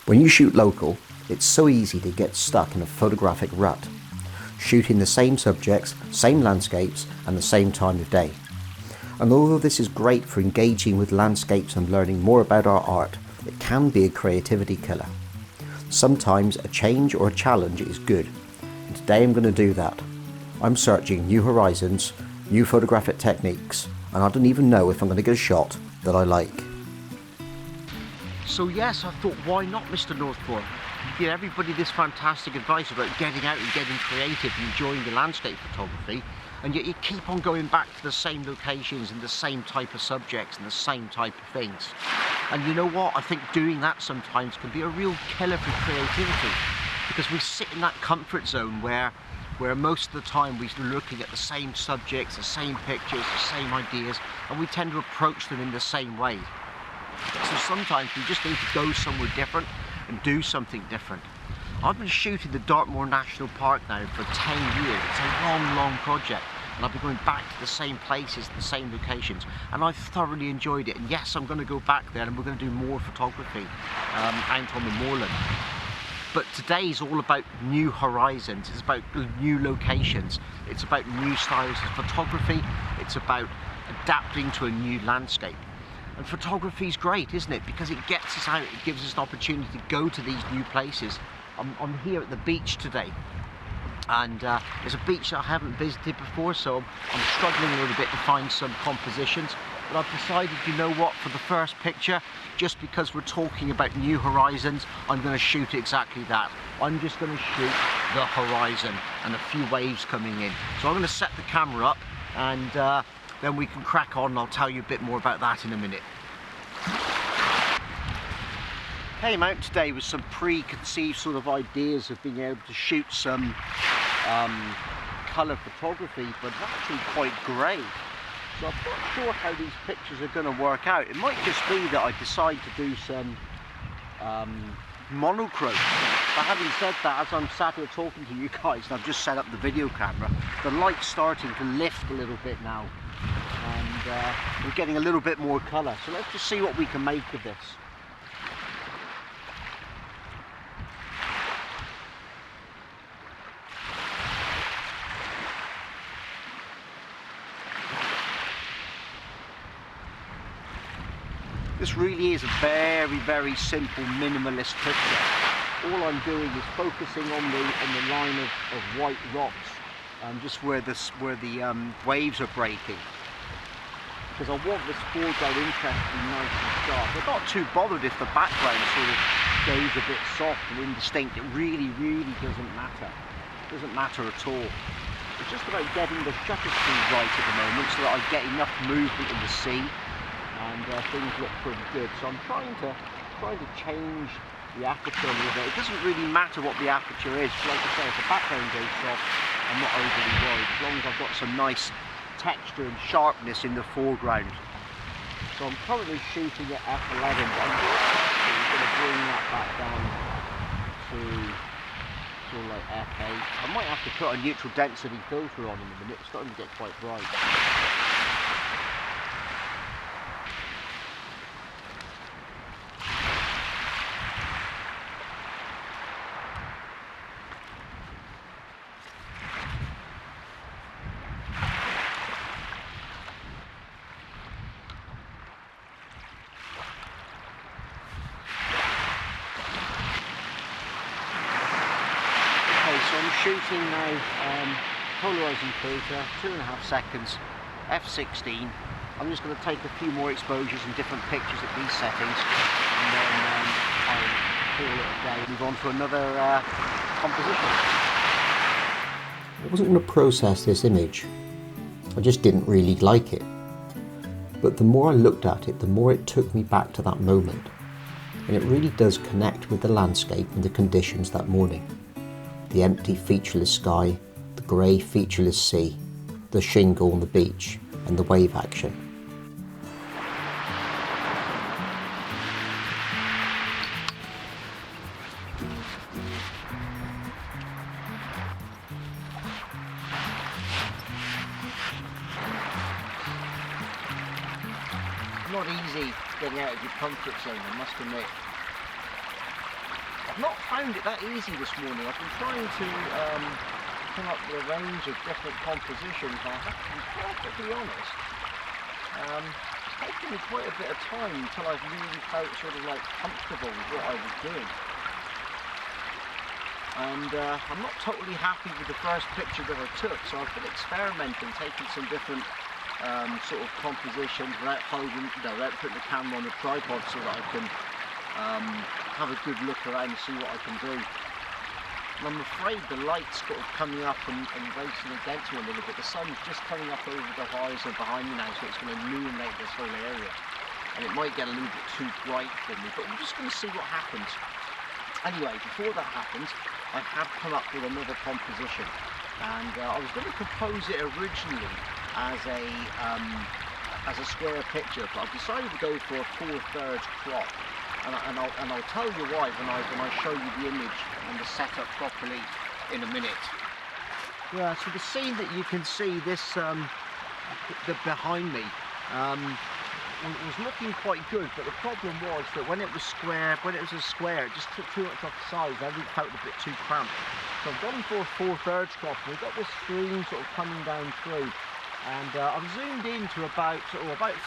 When you shoot local, it's so easy to get stuck in a photographic rut, shooting the same subjects, same landscapes and the same time of day. And although this is great for engaging with landscapes and learning more about our art, it can be a creativity killer. Sometimes a change or a challenge is good, and today I'm going to do that. I'm searching new horizons, new photographic techniques, and I don't even know if I'm going to get a shot that I like. So yes, I thought, why not, Mr. Northbourne? You give everybody this fantastic advice about getting out and getting creative and enjoying the landscape photography, and yet you keep on going back to the same locations and the same type of subjects and the same type of things. And you know what? I think doing that sometimes can be a real killer for creativity, because we sit in that comfort zone where most of the time we're looking at the same subjects, the same pictures, the same ideas, and we tend to approach them in the same way. So sometimes we just need to go somewhere different and do something different. I've been shooting the Dartmoor National Park now for 10 years. It's a long, long project, and I've been going back to the same places, the same locations, and I've thoroughly enjoyed it. And yes, I'm going to go back there and we're going to do more photography out on the moorland. But today is all about new horizons, it's about new locations, it's about new styles of photography, it's about adapting to a new landscape. And photography is great, isn't it? Because it gets us out, it gives us an opportunity to go to these new places. I'm here at the beach today, and there's a beach that I haven't visited before, so I'm struggling a little bit to find some compositions. But I've decided, you know what, for the first picture, just because we're talking about new horizons, I'm going to shoot exactly that. I'm just going to shoot the horizon and a few waves coming in. So I'm going to set the camera up, and then we can crack on, and I'll tell you a bit more about that in a minute. Came out today with some preconceived sort of ideas of being able to shoot some colour photography, but it's actually quite grey. So I'm not sure how these pictures are going to work out. It might just be that I decide to do some monochrome. But having said that, as I'm sat here talking to you guys, and I've just set up the video camera, the light's starting to lift a little bit now, and we're getting a little bit more colour. So let's just see what we can make of this. This really is a very, very simple minimalist picture. All I'm doing is focusing on the line of white rocks, just where the waves are breaking. Because I want this foreground interest to be nice and sharp. I'm not too bothered if the background sort of goes a bit soft and indistinct. It really, really doesn't matter. It doesn't matter at all. It's just about getting the shutter speed right at the moment so that I get enough movement in the sea. And things look pretty good. So I'm trying to change the aperture a little bit. It doesn't really matter what the aperture is. Like I say, if the background goes soft, I'm not overly worried, as long as I've got some nice texture and sharpness in the foreground. So I'm currently shooting at f11, but I'm going to bring that back down to sort of like f8. I might have to put a neutral density filter on in a minute. It's starting to get quite bright. So I'm shooting now, polarizing filter, 2.5 seconds, f16. I'm just going to take a few more exposures and different pictures at these settings, and then I'll call it a day and move on to another composition. I wasn't going to process this image, I just didn't really like it. But the more I looked at it, the more it took me back to that moment. And it really does connect with the landscape and the conditions that morning. The empty, featureless sky, the grey, featureless sea, the shingle on the beach, and the wave action. Not easy getting out of your comfort zone, I must admit. I've not found it that easy this morning. I've been trying to come up with a range of different compositions, and I have to be perfectly honest, it's taken me quite a bit of time until I've really felt sort of like comfortable with what I was doing. And I'm not totally happy with the first picture that I took, so I've been experimenting, taking some different sort of compositions without holding, without putting the camera on the tripod, so that I can have a good look around and see what I can do. And I'm afraid the light's sort of coming up and racing against me a little bit. The sun's just coming up over the horizon behind me now, so it's going to illuminate this whole area. And it might get a little bit too bright for me, but we're just going to see what happens. Anyway, before that happens, I have come up with another composition, and I was going to propose it originally as a square picture, but I've decided to go for a 4/3 crop, and I'll tell you why when I show you the image and the setup properly in a minute. Yeah, so the scene that you can see, this behind me, was looking quite good, but the problem was that when it was a square, it just took too much off the sides. Everything felt a bit too cramped. So I've gone for a 4/3 crop, and we've got this stream sort of coming down through, and I've zoomed in to about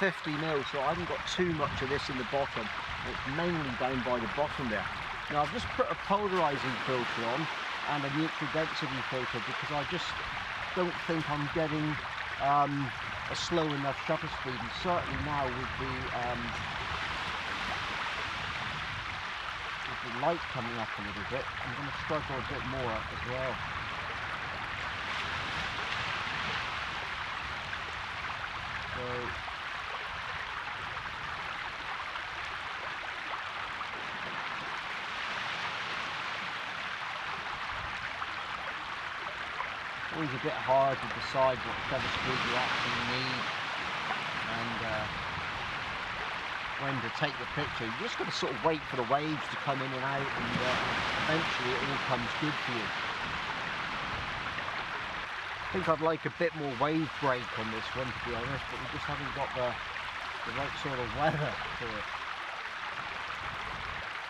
50 mil, so I haven't got too much of this in the bottom. It's mainly down by the bottom there. Now I've just put a polarizing filter on and a neutral density filter, because I just don't think I'm getting a slow enough shutter speed, and certainly now with the light coming up a little bit, I'm going to struggle a bit more as well. So always a bit hard to decide what shutter speed you actually need, and when to take the picture. You just got to sort of wait for the waves to come in and out, and eventually it all comes good for you. I think I'd like a bit more wave break on this one, to be honest, but we just haven't got the right sort of weather for it.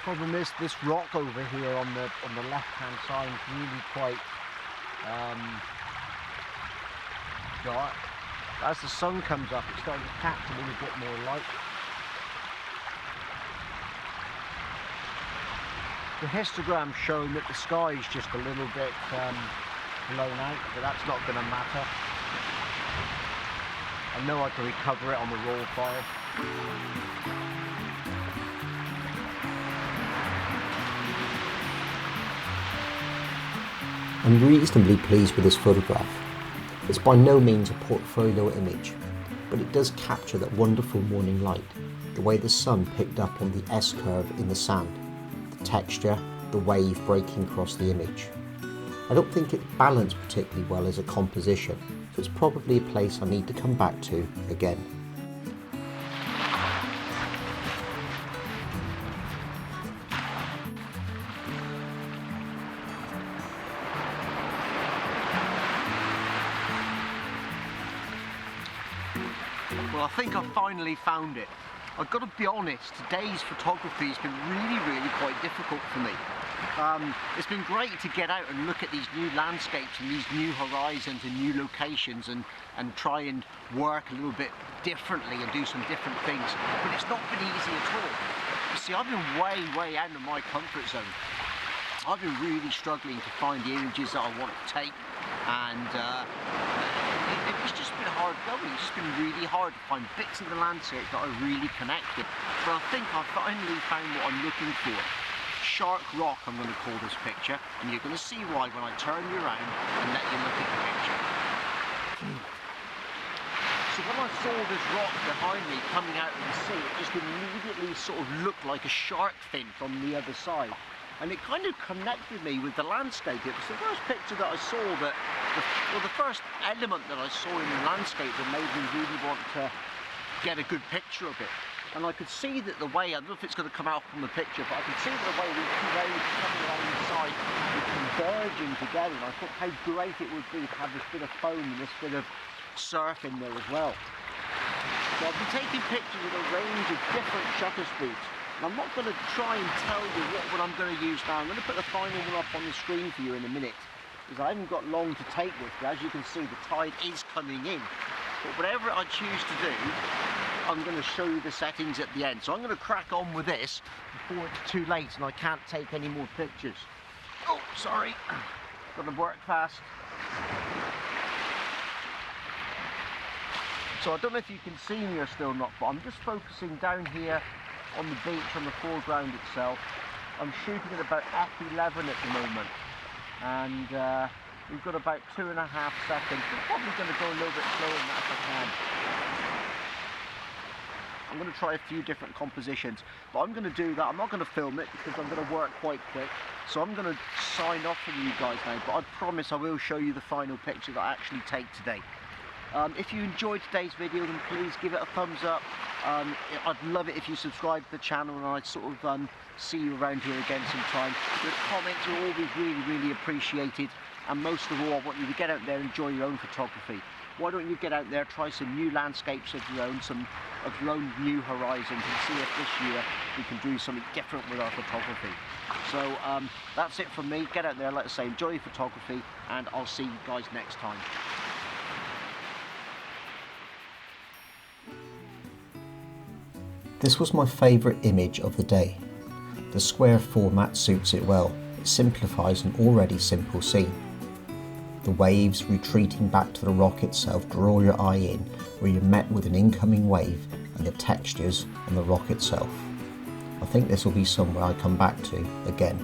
Problem is, this rock over here on the left hand side is really quite dark. As the sun comes up, it's starting to catch a little bit more light. The histogram's showing that the sky is just a little bit blown out, but that's not going to matter. I know I can recover it on the raw file. I'm reasonably pleased with this photograph. It's by no means a portfolio image, but it does capture that wonderful morning light, the way the sun picked up on the S-curve in the sand, the texture, the wave breaking across the image. I don't think it's balanced particularly well as a composition, so it's probably a place I need to come back to again. Well, I think I've finally found it. I've got to be honest, today's photography has been really quite difficult for me. It's been great to get out and look at these new landscapes and these new horizons and new locations, and try and work a little bit differently and do some different things, but it's not been easy at all. You see, I've been way out of my comfort zone. I've been really struggling to find the images that I want to take, and it's just been hard going. It's just been really hard to find bits of the landscape that I really connect with. But I think I've finally found what I'm looking for. Shark Rock, I'm going to call this picture, and you're going to see why when I turn you around and let you look at the picture. So when I saw this rock behind me coming out of the sea, it just immediately sort of looked like a shark fin from the other side. And it kind of connected me with the landscape. It was the first picture that I saw that, the first element that I saw in the landscape that made me really want to get a good picture of it. And I could see that the way, I don't know if it's going to come out from the picture, but I could see the way these two waves coming along the side were converging together. And I thought how great it would be to have this bit of foam and this bit of surf in there as well. So I've been taking pictures with a range of different shutter speeds. And I'm not going to try and tell you what one I'm going to use now. I'm going to put the final one up on the screen for you in a minute, because I haven't got long to take this, but as you can see, the tide is coming in. But whatever I choose to do, I'm going to show you the settings at the end. So I'm going to crack on with this before it's too late and I can't take any more pictures. Oh, sorry. Got to work fast. So I don't know if you can see me or still not, but I'm just focusing down here on the beach, on the foreground itself. I'm shooting at about f11 at the moment, and we've got about 2.5 seconds. We're probably going to go a little bit slower than that if I can. I'm going to try a few different compositions, but I'm going to do that. I'm not going to film it because I'm going to work quite quick. So I'm going to sign off from you guys now, but I promise I will show you the final picture that I actually take today. If you enjoyed today's video, then please give it a thumbs up. I'd love it if you subscribe to the channel, and I'd sort of see you around here again sometime. Your comments are always really, really appreciated, and most of all, I want you to get out there and enjoy your own photography. Why don't you get out there, try some new landscapes of your own, some of your own new horizons, and see if this year we can do something different with our photography. So that's it from me. Get out there, like I say, enjoy your photography, and I'll see you guys next time. This was my favourite image of the day. The square format suits it well. It simplifies an already simple scene. The waves retreating back to the rock itself draw your eye in, where you're met with an incoming wave and the textures on the rock itself. I think this will be somewhere I come back to again.